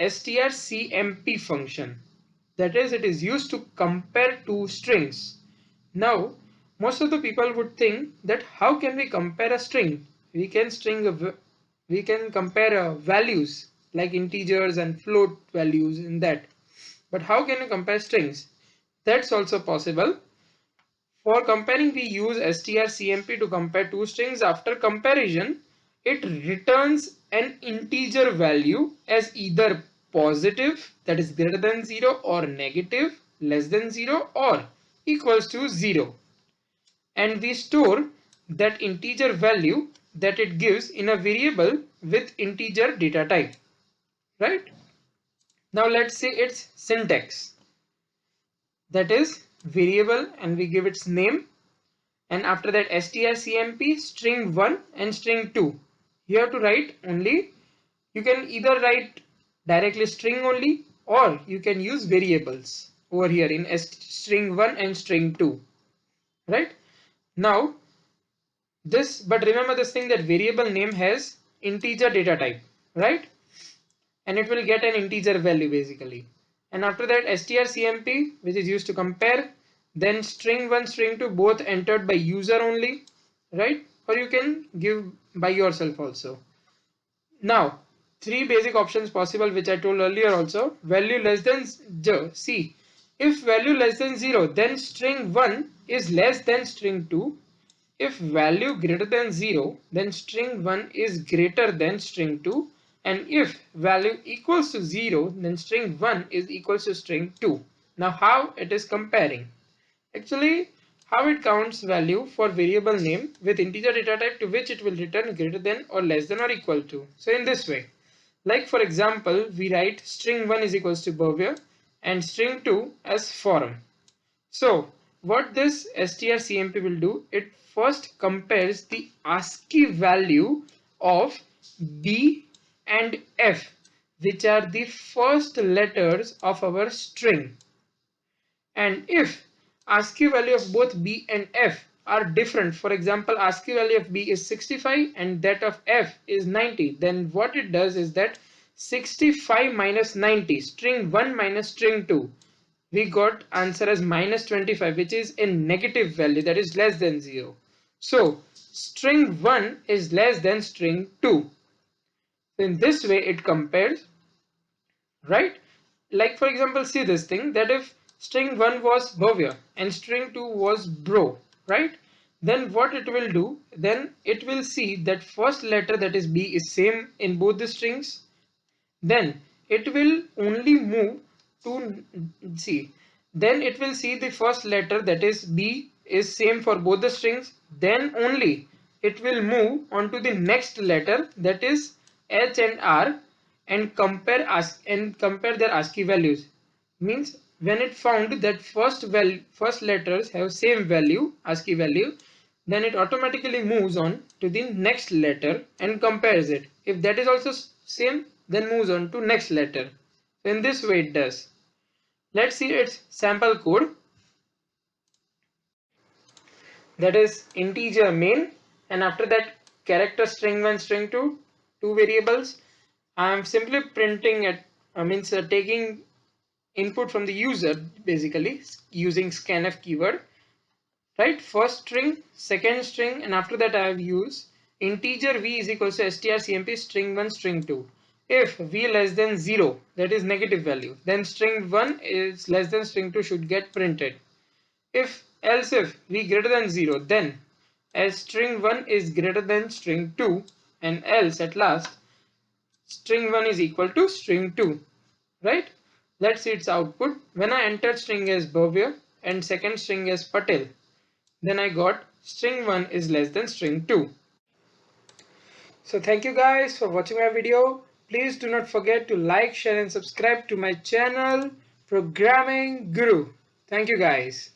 strcmp function. That is, it is used to compare two strings. Now, most of the people would think that how can we compare a string? We can compare values like integers and float values in that. But how can you compare strings? That's also possible. For comparing, we use strcmp to compare two strings. After comparison, it returns an integer value as either positive, that is greater than 0, or negative, less than 0, or equals to 0. And we store that integer value that it gives in a variable with integer data type. Right? Now let's say its syntax. That is variable, and we give its name. And after that strcmp string 1 and string 2. You have to write only, you can either write directly string only, or you can use variables over here in string 1 and string 2. Right? Now but remember this thing, that variable name has integer data type, right? And it will get an integer value basically. And after that strcmp, which is used to compare, then string 1 string 2 both entered by user only, right? Or you can give by yourself also. Now three basic options possible, which I told earlier also. Value less than see, if value less than 0, then string 1 is less than string 2. If value greater than 0, then string 1 is greater than string 2. And if value equals to 0, then string 1 is equals to string 2. Now how it is comparing? Actually, how it counts value for variable name with integer data type to which it will return greater than or less than or equal to. So in this way, like for example, we write string 1 is equals to behavior and string 2 as forum. So what this strcmp will do, it first compares the ASCII value of B and F, which are the first letters of our string. And if ASCII value of both B and F are different, for example, ASCII value of B is 65 and that of F is 90, then what it does is that 65 minus 90, string 1 minus string 2, we got answer as minus 25, which is a negative value, that is less than 0. So string 1 is less than string 2. In this way it compares, right? Like for example, see this thing, that if string 1 was behavior and string 2 was bro, right? Then what it will do, then it will see that first letter, that is B, is same in both the strings. Then it will only move to see, then it will see the first letter, that is B, is same for both the strings. Then only it will move on to the next letter, that is H and R, and compare their ASCII values. Means when it found that first letters have same value, ASCII value, then it automatically moves on to the next letter and compares it. If that is also same, then moves on to next letter. In this way it does. Let's see its sample code. That is integer main, and after that character string 1 string 2, two variables. I am simply printing it, taking input from the user basically using scanf keyword, right? First string, second string, and after that I have used integer v is equals to strcmp string 1 string 2. If v less than 0, that is negative value, then string 1 is less than string 2 should get printed. If v greater than 0, then as string 1 is greater than string 2, and else at last string 1 is equal to string 2, right? Let's see its output. When I entered string as Bhavya and second string as Patel, then I got string 1 is less than string 2. So thank you guys for watching my video. Please do not forget to like, share and subscribe to my channel, Programming Guru. Thank you guys.